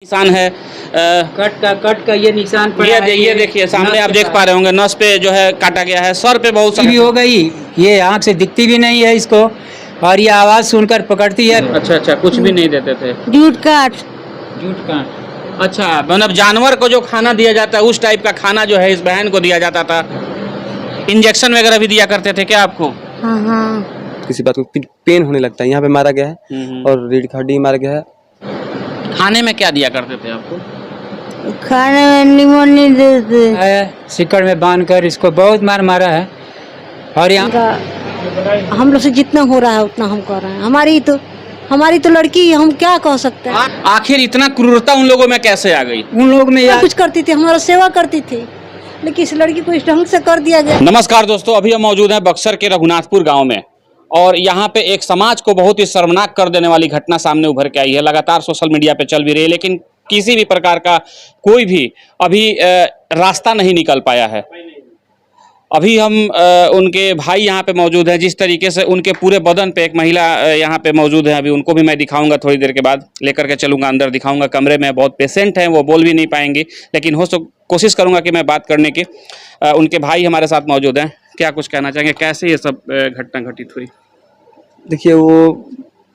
निशान है कट का ये निशान पड़ा है। ये देखिए सामने आप देख पा रहे होंगे, नस पे जो है काटा गया है, सर पे बहुत भी हो गई, ये आँख से दिखती भी नहीं है इसको, और ये आवाज सुनकर पकड़ती है। अच्छा, कुछ भी नहीं देते थे। जूट काट। अच्छा, मतलब जानवर को जो खाना दिया जाता है उस टाइप का खाना जो है इस बहन को दिया जाता था। इंजेक्शन वगैरह भी दिया करते थे क्या आपको? हाँ। किसी बात को पेन होने लगता है, यहाँ पे मारा गया है और रीढ़ की हड्डी मारा गया है। खाने में क्या दिया करते थे आपको? खाने में नीमन नहीं देते। सिकड़ में बांधकर इसको बहुत मारा है। और यहाँ हम लोग से जितना हो रहा है उतना हम कर रहे हैं। हमारी तो लड़की, हम क्या कह सकते हैं। आखिर इतना क्रूरता उन लोगों में कैसे आ गई? उन लोग में कुछ करती थी, हमारा सेवा करती थी, लेकिन इस लड़की को इस ढंग से कर दिया गया। नमस्कार दोस्तों, अभी हम मौजूद हैं बक्सर के रघुनाथपुर गांव में, और यहाँ पे एक समाज को बहुत ही शर्मनाक कर देने वाली घटना सामने उभर के आई है। लगातार सोशल मीडिया पे चल भी रही है, लेकिन किसी भी प्रकार का कोई भी अभी रास्ता नहीं निकल पाया है। अभी हम उनके भाई यहाँ पे मौजूद हैं। जिस तरीके से उनके पूरे बदन पे एक महिला यहाँ पे मौजूद है, अभी उनको भी मैं दिखाऊंगा, थोड़ी देर के बाद लेकर के चलूंगा अंदर, दिखाऊंगा। कमरे में बहुत पेशेंट हैं, वो बोल भी नहीं पाएंगे, लेकिन कोशिश करूंगा कि मैं बात करने की। उनके भाई हमारे साथ मौजूद हैं। क्या कुछ कहना चाहेंगे, कैसे ये सब घटना घटित हुई? देखिए, वो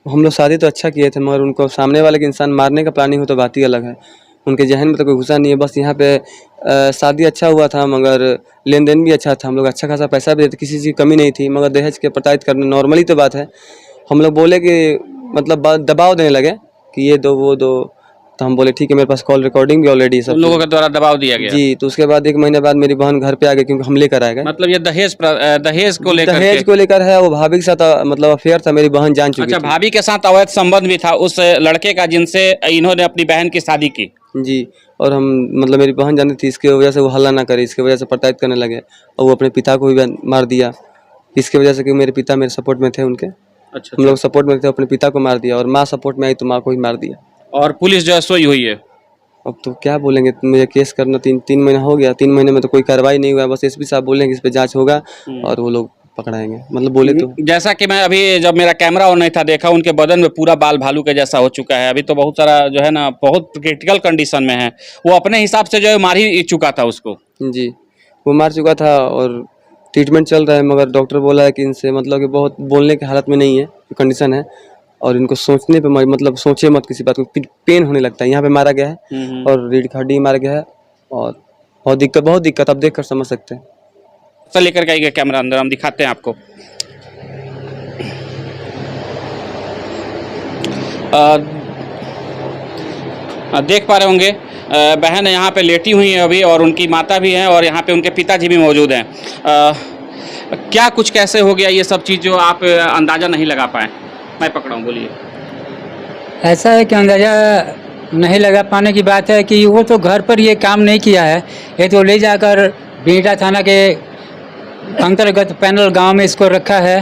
हम लोग शादी तो अच्छा किए थे, मगर उनको सामने वाले के इंसान मारने का प्लानिंग हो तो बात ही अलग है। उनके जहन में तो कोई घुसा नहीं है। बस यहाँ पे शादी अच्छा हुआ था, मगर लेन देन भी अच्छा था। हम लोग अच्छा खासा पैसा भी देते, किसी चीज़ की कमी नहीं थी, मगर दहेज के प्रताड़ित करना नॉर्मली तो बात है। हम लोग बोले कि मतलब दबाव देने लगे कि ये दो वो दो, तो हम बोले ठीक है, मेरे पास कॉल रिकॉर्डिंग भी ऑलरेडी सब लोगों के द्वारा दबाव दिया गया जी। तो उसके बाद 1 महीने बाद मेरी बहन घर पे आ गई, क्योंकि हम लेकर आए गए। मतलब ये दहेज को लेकर है। वो भाभी के साथ मतलब अफेयर था, मेरी बहन जान चुकी अच्छा, भाभी के साथ अवैध संबंध भी था उस लड़के का जिनसे इन्होंने अपनी बहन की शादी की जी। और हम मतलब मेरी बहन जानती थी, इसकी वजह से वो हल्ला ना करे, इसकी वजह से प्रताड़ित करने लगे, और वो अपने पिता को भी मार दिया इसकी वजह से कि मेरे पिता मेरे सपोर्ट में थे उनके। अच्छा, हम लोग सपोर्ट में थे, अपने पिता को मार दिया, और माँ सपोर्ट में आई तो माँ को ही मार दिया। और पुलिस जो है सोई हुई है। अब तो क्या बोलेंगे, मुझे केस करना 3 महीना हो गया। 3 महीने में तो कोई कार्रवाई नहीं हुआ। बस एसपी साहब बोलेंगे इस पे जांच होगा और वो लोग पकड़ाएंगे, मतलब बोले तो। जैसा कि मैं अभी जब मेरा कैमरा ऑन नहीं था, देखा उनके बदन में पूरा बाल भालू के जैसा हो चुका है। अभी तो बहुत सारा जो है ना, बहुत क्रिटिकल कंडीशन में है। वो अपने हिसाब से जो है मार ही चुका था उसको। जी, वो मार चुका था और ट्रीटमेंट चल रहा है, मगर डॉक्टर बोला है कि इनसे मतलब कि बहुत बोलने की हालत में नहीं है, कंडीशन है, और इनको सोचने पे मतलब सोचे मत किसी बात को, पेन होने लगता है। यहाँ पे मारा गया है और रीढ़ की हड्डी मारा गया है, और बहुत दिक्कत आप देख कर समझ सकते हैं। चल लेकर के आइए कैमरा अंदर, हम दिखाते हैं आपको। देख पा रहे होंगे बहन यहाँ पे लेटी हुई है अभी, और उनकी माता भी हैं, और यहाँ पे उनके पिताजी भी मौजूद हैं। क्या कुछ कैसे हो गया ये सब चीज़ जो आप अंदाज़ा नहीं लगा पाए? मैं पकड़ा हूँ, बोलिए। ऐसा है कि अंदाजा नहीं लगा पाने की बात है कि वो तो घर पर ये काम नहीं किया है। ये तो ले जाकर बीटा थाना के अंतर्गत पैनल गांव में इसको रखा है,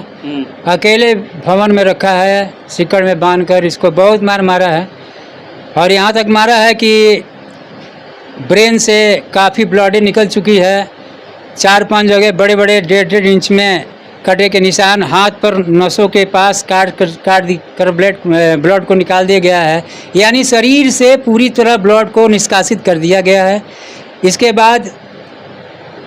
अकेले भवन में रखा है, सिकड़ में बांधकर इसको बहुत मारा है। और यहाँ तक मारा है कि ब्रेन से काफ़ी ब्लड निकल चुकी है। 4-5 जगह बड़े 1.5 इंच में कटे के निशान, हाथ पर नसों के पास काट कर ब्लड को निकाल दिया गया है। यानी शरीर से पूरी तरह ब्लड को निष्कासित कर दिया गया है। इसके बाद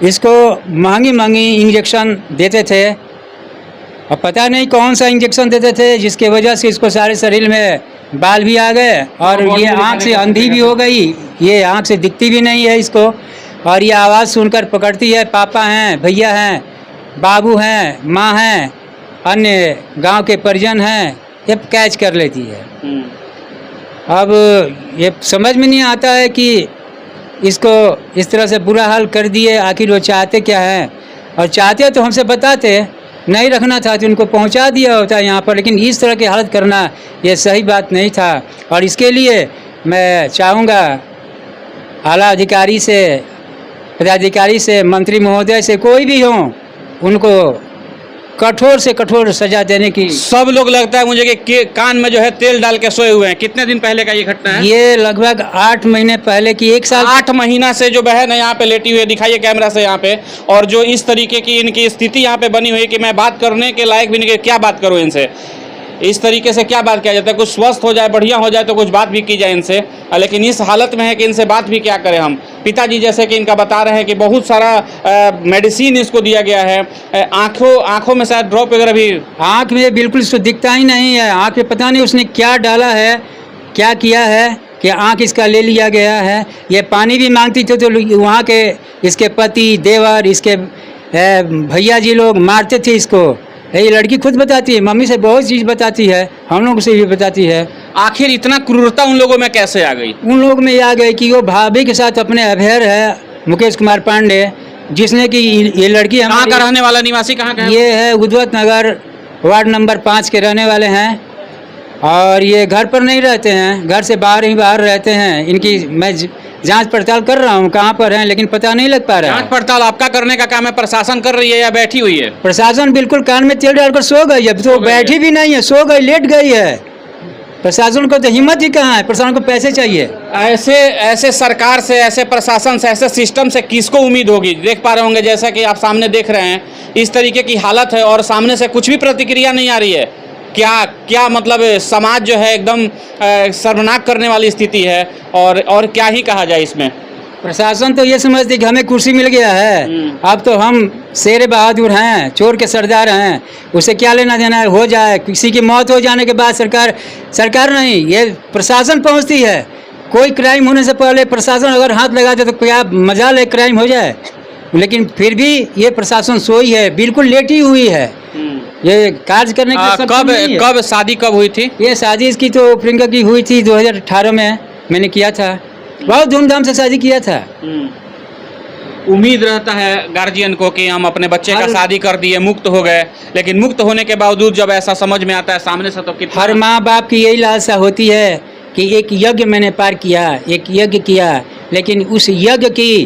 इसको महंगी इंजेक्शन देते थे, और पता नहीं कौन सा इंजेक्शन देते थे, जिसके वजह से इसको सारे शरीर में बाल भी आ गए, और ये आँख से अंधी भी हो गई, ये आँख से दिखती भी नहीं है इसको, और ये आवाज़ सुनकर पकड़ती है। पापा हैं, भैया हैं, बाबू हैं, माँ हैं, अन्य गांव के परिजन हैं, ये कैच कर लेती है। अब ये समझ में नहीं आता है कि इसको इस तरह से बुरा हाल कर दिए, आखिर वो चाहते क्या हैं? और चाहते तो हमसे बताते, नहीं रखना था तो उनको पहुंचा दिया होता यहाँ पर, लेकिन इस तरह की हालत करना ये सही बात नहीं था। और इसके लिए मैं चाहूँगा आला अधिकारी से, पदाधिकारी से, मंत्री महोदय से, कोई भी हो, उनको कठोर से कठोर सजा देने की। सब लोग लगता है मुझे कि कान में जो है तेल डाल के सोए हुए हैं। कितने दिन पहले का ये घटना है? ये लगभग 8 महीने पहले की, 1 साल 8 महीना से जो बहन है यहाँ पे लेटी हुई है, दिखाइए कैमरा से यहाँ पे। और जो इस तरीके की इनकी स्थिति यहाँ पे बनी हुई है कि मैं बात करने के लायक भी नहीं, क्या बात करूँ इनसे। इस तरीके से क्या बात किया जाता है? कुछ स्वस्थ हो जाए, बढ़िया हो जाए तो कुछ बात भी की जाए इनसे, लेकिन इस हालत में है कि इनसे बात भी क्या करें हम। पिताजी जैसे कि इनका बता रहे हैं कि बहुत सारा मेडिसिन इसको दिया गया है, आँखों में शायद ड्रॉप वगैरह भी। आँख में बिल्कुल इसको दिखता ही नहीं है, आँख में पता नहीं उसने क्या डाला है, क्या किया है कि आँख इसका ले लिया गया है। ये पानी भी मांगती थी तो वहाँ के इसके पति, देवर, इसके भैया जी लोग मारते थे इसको। ये लड़की खुद बताती है, मम्मी से बहुत चीज़ बताती है, हम लोग से भी बताती है। आखिर इतना क्रूरता उन लोगों में कैसे आ गई? उन लोग में आ गए कि वो भाभी के साथ अपने अफेयर है मुकेश कुमार पांडे, जिसने कि ये लड़की कहाँ का रहने वाला, निवासी कहाँ का है? ये है उद्वत नगर वार्ड नंबर 5 के रहने वाले हैं और ये घर पर नहीं रहते हैं, घर से बाहर ही बाहर रहते हैं। इनकी मैं जांच पड़ताल कर रहा हूँ कहाँ पर हैं, लेकिन पता नहीं लग पा रहा है। जांच पड़ताल आपका करने का काम है, प्रशासन कर रही है या बैठी हुई है? प्रशासन बिल्कुल कान में तेल डालकर सो गई है, तो बैठी भी नहीं है, सो गई, लेट गई है। प्रशासन को तो हिम्मत ही कहाँ है, प्रशासन को पैसे चाहिए। ऐसे सरकार से, ऐसे प्रशासन से, ऐसे सिस्टम से किसको उम्मीद होगी? देख पा रहे होंगे जैसा कि आप सामने देख रहे हैं, इस तरीके की हालत है और सामने से कुछ भी प्रतिक्रिया नहीं आ रही है। क्या मतलब समाज जो है एकदम शर्मनाक करने वाली स्थिति है और क्या ही कहा जाए इसमें। प्रशासन तो ये समझती कि हमें कुर्सी मिल गया है, अब तो हम शेर बहादुर हैं, चोर के सरदार हैं, उसे क्या लेना देना है, हो जाए। किसी की मौत हो जाने के बाद सरकार नहीं, ये प्रशासन पहुंचती है। कोई क्राइम होने से पहले प्रशासन अगर हाथ लगा दे तो क्या मजाल है क्राइम हो जाए, लेकिन फिर भी ये प्रशासन सोई है, बिल्कुल लेटी हुई है। ये कार्य करने के कब शादी कब हुई थी? ये शादी इसकी तो प्रियंका की हुई थी 2018 में, मैंने किया था, बहुत धूमधाम से शादी किया था। उम्मीद रहता है गार्जियन को कि हम अपने बच्चे का शादी कर दिए, मुक्त हो गए, लेकिन मुक्त होने के बावजूद जब ऐसा समझ में आता है सामने से तो कितना। हर माँ बाप की यही लालसा होती है कि एक यज्ञ मैंने पार किया, एक यज्ञ किया, लेकिन उस यज्ञ की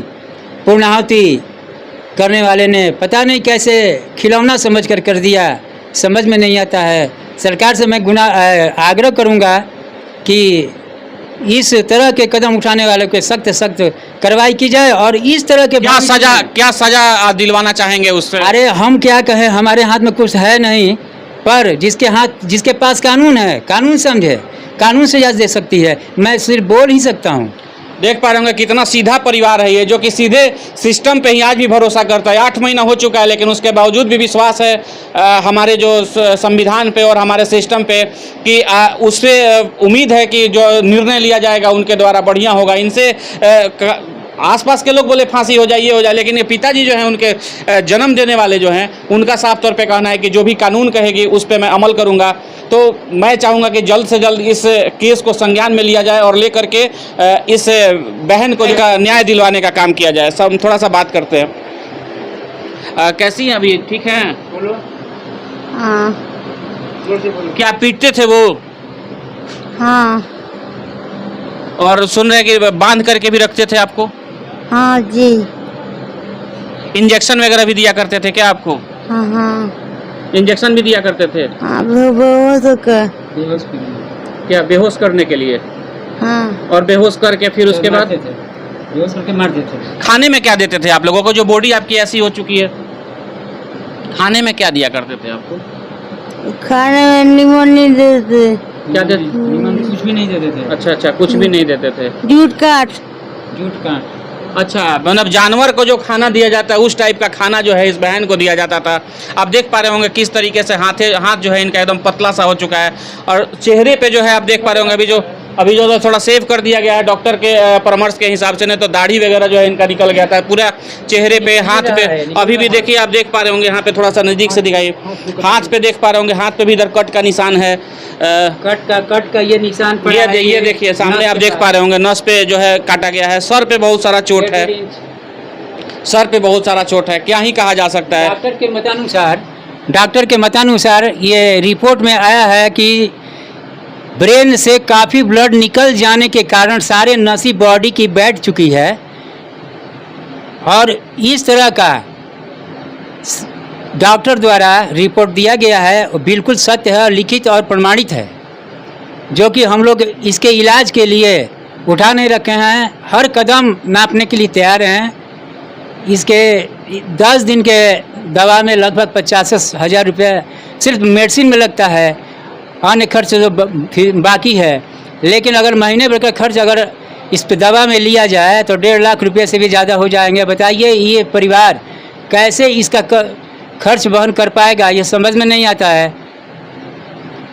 पूर्णाहुति करने वाले ने पता नहीं कैसे खिलौना समझकर कर दिया, समझ में नहीं आता है। सरकार से मैं आग्रह करूंगा कि इस तरह के कदम उठाने वालों के सख्त कार्रवाई की जाए और इस तरह के क्या सजा दिलवाना चाहेंगे उससे? अरे हम क्या कहें, हमारे हाथ में कुछ है नहीं, पर जिसके पास कानून है, कानून समझे, कानून से सजा दे सकती है। मैं सिर्फ बोल ही सकता हूँ। देख पा रहे होंगे कितना सीधा परिवार है ये, जो कि सीधे सिस्टम पे ही आज भी भरोसा करता है। 8 महीना हो चुका है लेकिन उसके बावजूद भी विश्वास है हमारे जो संविधान पे और हमारे सिस्टम पे कि उससे उम्मीद है कि जो निर्णय लिया जाएगा उनके द्वारा बढ़िया होगा। इनसे आसपास के लोग बोले फांसी हो जाए, ये हो जाए, लेकिन ये पिताजी जो हैं उनके जन्म देने वाले जो हैं उनका साफ तौर पे कहना है कि जो भी कानून कहेगी उस पर मैं अमल करूंगा। तो मैं चाहूँगा कि जल्द से जल्द इस केस को संज्ञान में लिया जाए और लेकर के इस बहन को न्याय दिलवाने का काम किया जाए। सब थोड़ा सा बात करते हैं। कैसी हैं अभी, ठीक हैं? हाँ। क्या पीटते थे वो? हाँ। और सुन रहे कि बांध करके भी रखते थे आपको? हाँ जी। इंजेक्शन वगैरह भी दिया करते थे क्या आपको? हाँ हाँ। इंजेक्शन भी दिया करते थे? हाँ, बेहोश क्या बेहोश करने के लिए? हाँ। और बेहोश करके फिर उसके बाद बेहोश करके मार देते थे। खाने में क्या देते थे आप लोगों को? जो बॉडी आपकी ऐसी हो चुकी है, खाने में क्या दिया करते थे आपको? खाने में नीमन नहीं देते। क्या देते? कुछ भी नहीं देते थे। अच्छा, कुछ भी नहीं देते थे। जूट काट। अच्छा, मतलब जानवर को जो खाना दिया जाता है उस टाइप का खाना जो है इस बहन को दिया जाता था। आप देख पा रहे होंगे किस तरीके से हाथ जो है इनका एकदम पतला सा हो चुका है और चेहरे पे जो है आप देख पा रहे होंगे अभी जो थोड़ा सेव कर दिया गया है डॉक्टर के परामर्श के हिसाब से, नहीं तो दाढ़ी वगैरह जो है इनका निकल गया था पूरा चेहरे पे, हाथ पे। अभी भी देखिए, आप देख पा रहे होंगे यहाँ पे थोड़ा सा नज़दीक से दिखाइए, हाथ पे देख पा रहे होंगे, हाथ पे भी इधर कट का निशान है। कट का ये निशान पड़ा है। ये देखिए सामने आप देख पा रहे होंगे, नस पे जो है काटा गया है। सर पे बहुत सारा चोट है, सर पे बहुत सारा चोट है। क्या ही कहा जा सकता है। डॉक्टर के मतानुसार ये रिपोर्ट में आया है कि ब्रेन से काफ़ी ब्लड निकल जाने के कारण सारे नसी बॉडी की बैठ चुकी है और इस तरह का डॉक्टर द्वारा रिपोर्ट दिया गया है, बिल्कुल सत्य है, लिखित और प्रमाणित है, जो कि हम लोग इसके इलाज के लिए उठा नहीं रखे हैं, हर कदम नापने के लिए तैयार हैं। इसके 10 दिन के दवा में लगभग 50,000 रुपये सिर्फ मेडिसिन में लगता है अन्य खर्च जो फिर बाकी है। लेकिन अगर महीने भर का खर्च अगर इस पे दवा में लिया जाए तो 1.5 लाख रुपये से भी ज़्यादा हो जाएंगे। बताइए ये परिवार कैसे इसका खर्च वहन कर पाएगा, ये समझ में नहीं आता है।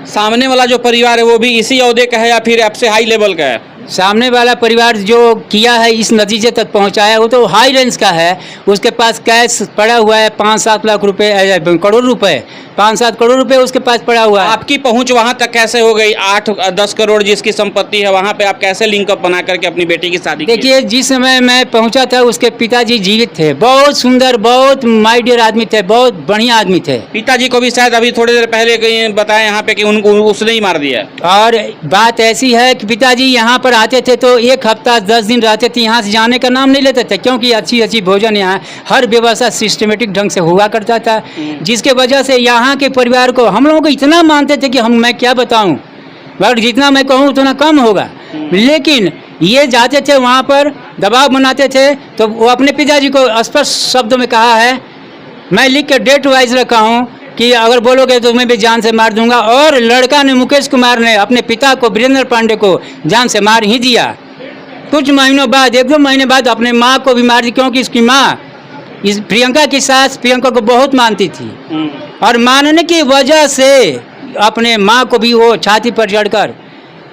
सामने वाला जो परिवार है वो भी इसी ओहदे का है या फिर आपसे हाई लेवल का है? सामने वाला परिवार जो किया है, इस नतीजे तक पहुंचाया, वो तो हाई रेंज का है। उसके पास कैश पड़ा हुआ है 5-7 लाख रुपए, करोड़ रुपए, 5-7 करोड़ रुपए उसके पास पड़ा हुआ है। आपकी पहुंच वहां तक कैसे हो गई? 8-10 करोड़ जिसकी संपत्ति है वहां पे आप कैसे लिंकअप बना करके अपनी बेटी की शादी की? देखिए, जिस समय मैं पहुंचा था उसके पिताजी जीवित थे, बहुत सुंदर, बहुत माय डियर आदमी थे, बहुत बढ़िया आदमी थे। पिताजी को भी शायद अभी थोड़ी देर पहले कहीं बताया यहाँ पे कि उनको उसने ही मार दिया। और बात ऐसी है कि पिताजी यहाँ पर आते थे तो 1 हफ्ता 10 दिन रहते थे, यहाँ से जाने का नाम नहीं लेते थे, क्योंकि अच्छी अच्छी भोजन यहाँ हर व्यवस्था सिस्टमेटिक ढंग से हुआ करता था, जिसके वजह से यहाँ के परिवार को हम लोगों को इतना मानते थे कि मैं क्या बताऊँ, मगर जितना मैं कहूँ उतना कम होगा। लेकिन ये जाते थे वहाँ पर, दबाव बनाते थे, तो वो अपने पिताजी को स्पष्ट शब्दों में कहा है, मैं लिख के डेट वाइज रखा हूँ कि अगर बोलोगे तो मैं भी जान से मार दूंगा। और लड़का ने, मुकेश कुमार ने अपने पिता को, वीरेंद्र पांडे को जान से मार ही दिया। कुछ महीनों बाद, 1-2 महीने बाद अपने माँ को भी मार दी, क्योंकि इसकी माँ इस प्रियंका की सास प्रियंका को बहुत मानती थी, और मानने की वजह से अपने माँ को भी वो छाती पर चढ़कर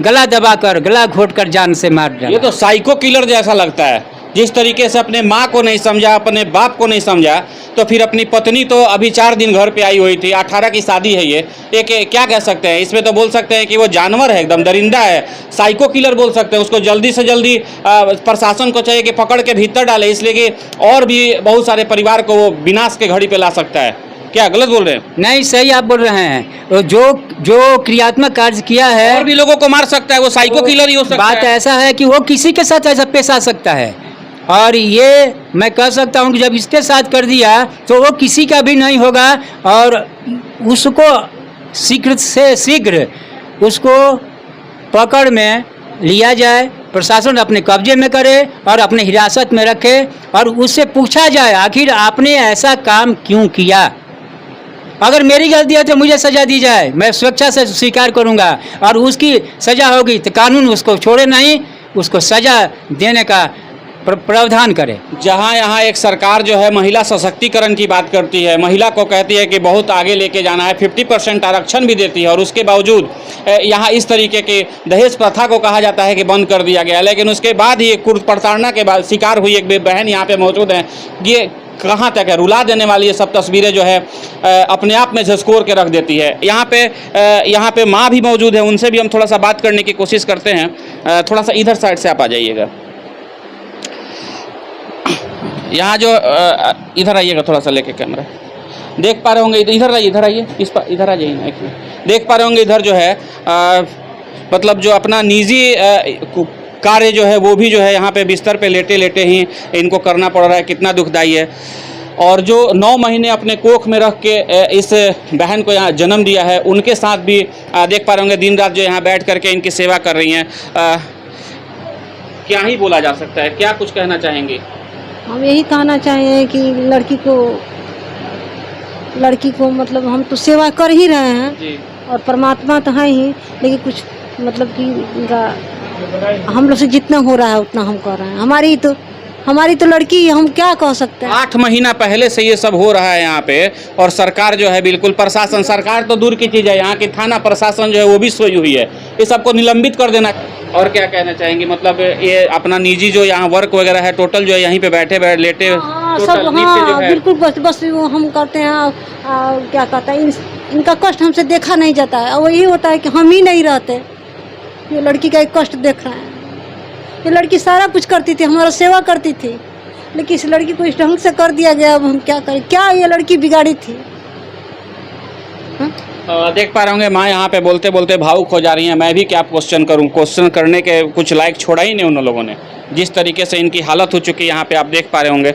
गला दबाकर, गला घोटकर जान से मार डाला। ये तो साइको किलर जैसा लगता है। जिस तरीके से अपने माँ को नहीं समझा, अपने बाप को नहीं समझा, तो फिर अपनी पत्नी तो अभी 4 दिन घर पे आई हुई थी, 18 की शादी है ये। एक क्या कह सकते हैं इसमें? तो बोल सकते हैं कि वो जानवर है, एकदम दरिंदा है, साइको किलर बोल सकते हैं उसको। जल्दी से जल्दी प्रशासन को चाहिए कि पकड़ के भीतर डाले, इसलिए कि और भी बहुत सारे परिवार को वो विनाश के घड़ी पे ला सकता है। क्या गलत बोल रहे हैं? नहीं, सही आप बोल रहे हैं। जो क्रियात्मक कार्य किया है, और भी लोगों को मार सकता है, वो साइको किलर ही हो सकता है। बात ऐसा है कि वो किसी के साथ ऐसा पेश आ सकता है, और ये मैं कह सकता हूँ कि जब इसके साथ कर दिया तो वो किसी का भी नहीं होगा, और उसको शीघ्र से शीघ्र उसको पकड़ में लिया जाए, प्रशासन अपने कब्जे में करे और अपने हिरासत में रखे, और उससे पूछा जाए आखिर आपने ऐसा काम क्यों किया। अगर मेरी गलती है तो मुझे सज़ा दी जाए, मैं स्वेच्छा से स्वीकार करूँगा, और उसकी सज़ा होगी तो कानून उसको छोड़े नहीं, उसको सज़ा देने का प्रावधान करे। जहाँ यहाँ एक सरकार जो है महिला सशक्तिकरण की बात करती है, महिला को कहती है कि बहुत आगे लेके जाना है, 50% आरक्षण भी देती है, और उसके बावजूद यहाँ इस तरीके के दहेज प्रथा को कहा जाता है कि बंद कर दिया गया। लेकिन उसके बाद ही प्रताड़ना के बाद शिकार हुई एक बहन यहाँ पे मौजूद हैं। ये कहाँ तक है? रुला देने वाली ये सब तस्वीरें जो है अपने आप में झंझोर के रख देती है। यहाँ पे माँ भी मौजूद है, उनसे भी हम थोड़ा सा बात करने की कोशिश करते हैं। थोड़ा सा इधर साइड से आप आ जाइएगा, यहाँ जो इधर आइएगा, थोड़ा सा लेके कैमरा देख पा रहे होंगे। इधर आइए, इधर आइए, इधर आ जाइए ना। एक मिनट, देख पा रहे होंगे इधर जो है मतलब जो अपना निजी कार्य जो है वो भी जो है यहाँ पे बिस्तर पे लेटे लेटे ही इनको करना पड़ रहा है। कितना दुखदाई है। और जो 9 महीने अपने कोख में रख के इस बहन को यहाँ जन्म दिया है, उनके साथ भी देख पा रहे होंगे दिन रात जो यहाँ बैठ करके इनकी सेवा कर रही हैं। क्या ही बोला जा सकता है, क्या कुछ कहना चाहेंगे? हम यही कहना चाहें कि लड़की को मतलब हम तो सेवा कर ही रहे हैं जी। और परमात्मा तो है ही, लेकिन कुछ मतलब कि इनका हम लोग से जितना हो रहा है उतना हम कर रहे हैं। हमारी तो लड़की, हम क्या कह सकते हैं। 8 महीना पहले से ये सब हो रहा है यहाँ पे, और सरकार जो है बिल्कुल, प्रशासन, सरकार तो दूर की चीज़ है, यहाँ की थाना प्रशासन जो है वो भी सोई हुई है। ये सबको निलंबित कर देना। और क्या कहना चाहेंगे? मतलब ये अपना निजी जो यहाँ वर्क वगैरह है, टोटल जो है यहीं पे बैठे लेटे सब, हाँ बिल्कुल, बस वो हम करते हैं। क्या कहता है, इनका कष्ट हमसे देखा नहीं जाता है, और यही होता है कि हम ही नहीं रहते, ये लड़की का एक कष्ट देख रहे हैं। ये लड़की सारा कुछ करती थी, हमारा सेवा करती थी, लेकिन इस लड़की को इस ढंग से कर दिया गया। अब हम क्या करें? क्या ये लड़की बिगाड़ी थी? देख पा रहे होंगे माँ यहाँ पे बोलते बोलते भावुक हो जा रही हैं। मैं भी क्या क्वेश्चन करूँ, क्वेश्चन करने के कुछ लायक छोड़ा ही नहीं उन लोगों ने। जिस तरीके से इनकी हालत हो चुकी है यहाँ पे आप देख पा रहे होंगे।